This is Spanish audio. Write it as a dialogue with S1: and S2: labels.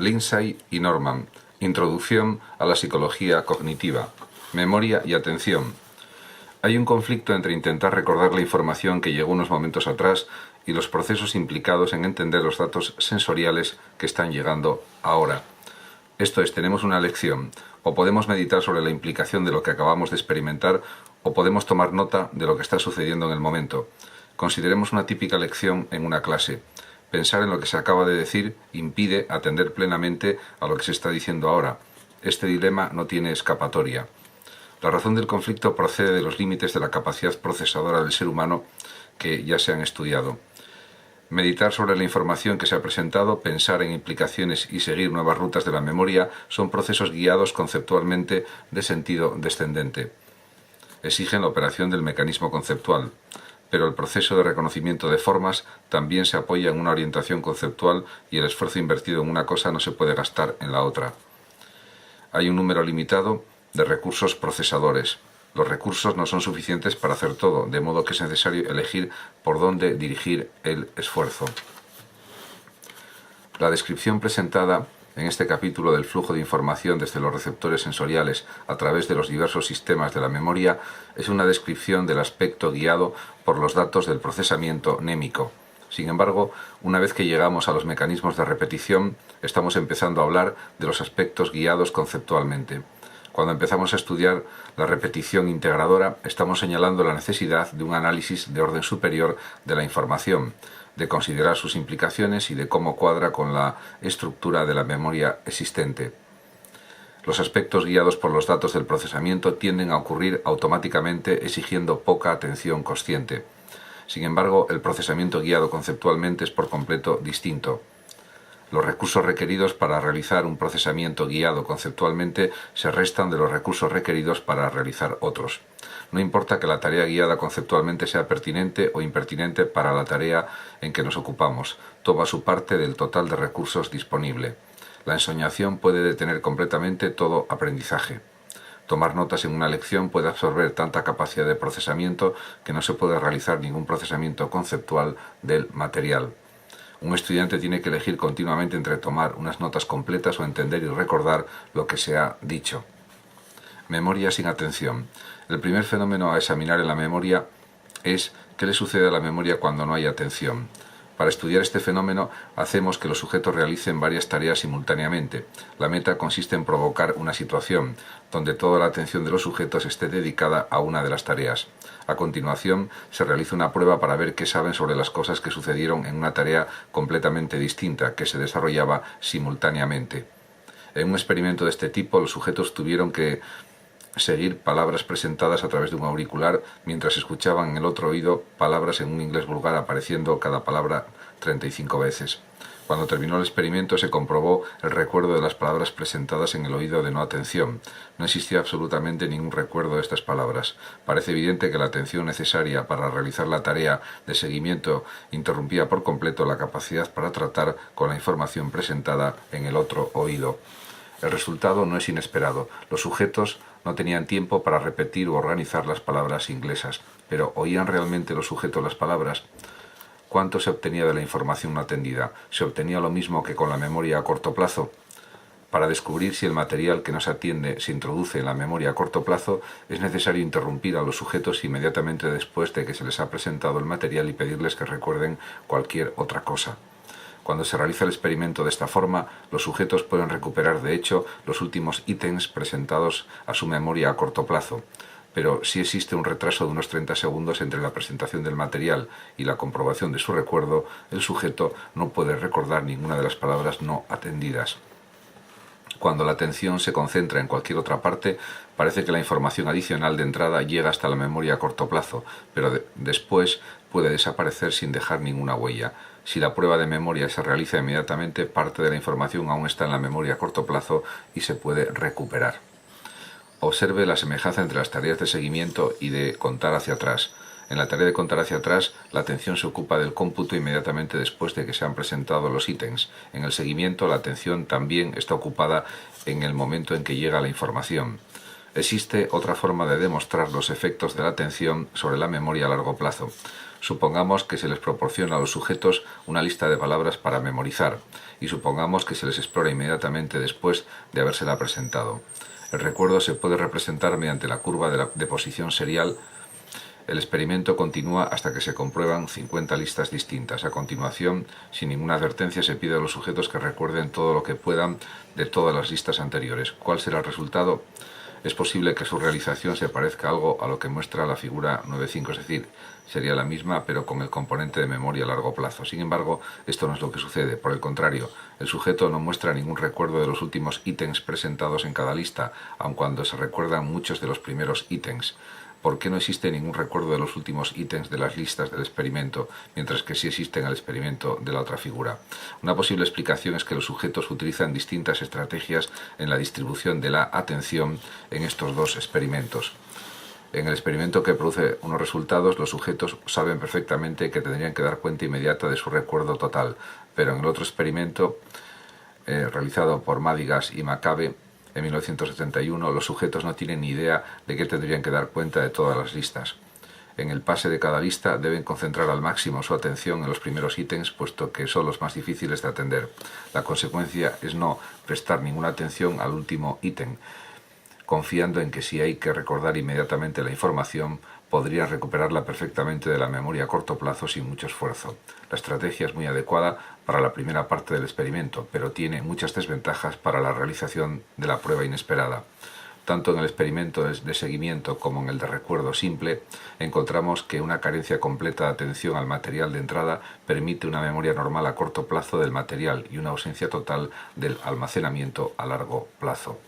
S1: Lindsay y Norman. Introducción a la psicología cognitiva. Memoria y atención. Hay un conflicto entre intentar recordar la información que llegó unos momentos atrás y los procesos implicados en entender los datos sensoriales que están llegando ahora. Esto es, tenemos una lección, o podemos meditar sobre la implicación de lo que acabamos de experimentar, o podemos tomar nota de lo que está sucediendo en el momento. Consideremos una típica lección en una clase. Pensar en lo que se acaba de decir impide atender plenamente a lo que se está diciendo ahora. Este dilema no tiene escapatoria. La razón del conflicto procede de los límites de la capacidad procesadora del ser humano que ya se han estudiado. Meditar sobre la información que se ha presentado, pensar en implicaciones y seguir nuevas rutas de la memoria son procesos guiados conceptualmente de sentido descendente. Exigen la operación del mecanismo conceptual, pero el proceso de reconocimiento de formas también se apoya en una orientación conceptual y el esfuerzo invertido en una cosa no se puede gastar en la otra. Hay un número limitado de recursos procesadores. Los recursos no son suficientes para hacer todo, de modo que es necesario elegir por dónde dirigir el esfuerzo. La descripción presentada en este capítulo del flujo de información desde los receptores sensoriales a través de los diversos sistemas de la memoria es una descripción del aspecto guiado por los datos del procesamiento némico. Sin embargo, una vez que llegamos a los mecanismos de repetición, estamos empezando a hablar de los aspectos guiados conceptualmente. Cuando empezamos a estudiar la repetición integradora, estamos señalando la necesidad de un análisis de orden superior de la información, de considerar sus implicaciones y de cómo cuadra con la estructura de la memoria existente. Los aspectos guiados por los datos del procesamiento tienden a ocurrir automáticamente exigiendo poca atención consciente. Sin embargo, el procesamiento guiado conceptualmente es por completo distinto. Los recursos requeridos para realizar un procesamiento guiado conceptualmente se restan de los recursos requeridos para realizar otros. No importa que la tarea guiada conceptualmente sea pertinente o impertinente para la tarea en que nos ocupamos, toma su parte del total de recursos disponible. La ensoñación puede detener completamente todo aprendizaje. Tomar notas en una lección puede absorber tanta capacidad de procesamiento que no se puede realizar ningún procesamiento conceptual del material. Un estudiante tiene que elegir continuamente entre tomar unas notas completas o entender y recordar lo que se ha dicho. Memoria sin atención. El primer fenómeno a examinar en la memoria es qué le sucede a la memoria cuando no hay atención. Para estudiar este fenómeno, hacemos que los sujetos realicen varias tareas simultáneamente. La meta consiste en provocar una situación, donde toda la atención de los sujetos esté dedicada a una de las tareas. A continuación, se realiza una prueba para ver qué saben sobre las cosas que sucedieron en una tarea completamente distinta, que se desarrollaba simultáneamente. En un experimento de este tipo, los sujetos tuvieron que seguir palabras presentadas a través de un auricular mientras escuchaban en el otro oído palabras en un inglés vulgar apareciendo cada palabra 35 veces. Cuando terminó el experimento se comprobó el recuerdo de las palabras presentadas en el oído de no atención. No existía absolutamente ningún recuerdo de estas palabras. Parece evidente que la atención necesaria para realizar la tarea de seguimiento interrumpía por completo la capacidad para tratar con la información presentada en el otro oído. El resultado no es inesperado. Los sujetos no tenían tiempo para repetir u organizar las palabras inglesas, pero ¿oían realmente los sujetos las palabras? ¿Cuánto se obtenía de la información no atendida? ¿Se obtenía lo mismo que con la memoria a corto plazo? Para descubrir si el material que no se atiende se introduce en la memoria a corto plazo, es necesario interrumpir a los sujetos inmediatamente después de que se les ha presentado el material y pedirles que recuerden cualquier otra cosa. Cuando se realiza el experimento de esta forma, los sujetos pueden recuperar de hecho los últimos ítems presentados a su memoria a corto plazo, pero si existe un retraso de unos 30 segundos entre la presentación del material y la comprobación de su recuerdo, el sujeto no puede recordar ninguna de las palabras no atendidas. Cuando la atención se concentra en cualquier otra parte, parece que la información adicional de entrada llega hasta la memoria a corto plazo, pero después puede desaparecer sin dejar ninguna huella. Si la prueba de memoria se realiza inmediatamente, parte de la información aún está en la memoria a corto plazo y se puede recuperar. Observe la semejanza entre las tareas de seguimiento y de contar hacia atrás. En la tarea de contar hacia atrás, la atención se ocupa del cómputo inmediatamente después de que se han presentado los ítems. En el seguimiento, la atención también está ocupada en el momento en que llega la información. Existe otra forma de demostrar los efectos de la atención sobre la memoria a largo plazo. Supongamos que se les proporciona a los sujetos una lista de palabras para memorizar y supongamos que se les explora inmediatamente después de habérsela presentado. El recuerdo se puede representar mediante la curva de posición serial. El experimento continúa hasta que se comprueban 50 listas distintas. A continuación, sin ninguna advertencia, se pide a los sujetos que recuerden todo lo que puedan de todas las listas anteriores. ¿Cuál será el resultado? Es posible que su realización se parezca algo a lo que muestra la figura 9.5, es decir, sería la misma pero con el componente de memoria a largo plazo. Sin embargo, esto no es lo que sucede. Por el contrario, el sujeto no muestra ningún recuerdo de los últimos ítems presentados en cada lista, aun cuando se recuerdan muchos de los primeros ítems. ¿Por qué no existe ningún recuerdo de los últimos ítems de las listas del experimento, mientras que sí existe en el experimento de la otra figura? Una posible explicación es que los sujetos utilizan distintas estrategias en la distribución de la atención en estos dos experimentos. En el experimento que produce unos resultados, los sujetos saben perfectamente que tendrían que dar cuenta inmediata de su recuerdo total, pero en el otro experimento, realizado por Madigas y Macabe, en 1971, los sujetos no tienen ni idea de que tendrían que dar cuenta de todas las listas. En el pase de cada lista deben concentrar al máximo su atención en los primeros ítems, puesto que son los más difíciles de atender. La consecuencia es no prestar ninguna atención al último ítem, confiando en que si hay que recordar inmediatamente la información, podrían recuperarla perfectamente de la memoria a corto plazo sin mucho esfuerzo. La estrategia es muy adecuada para la primera parte del experimento, pero tiene muchas desventajas para la realización de la prueba inesperada. Tanto en el experimento de seguimiento como en el de recuerdo simple, encontramos que una carencia completa de atención al material de entrada permite una memoria normal a corto plazo del material y una ausencia total del almacenamiento a largo plazo.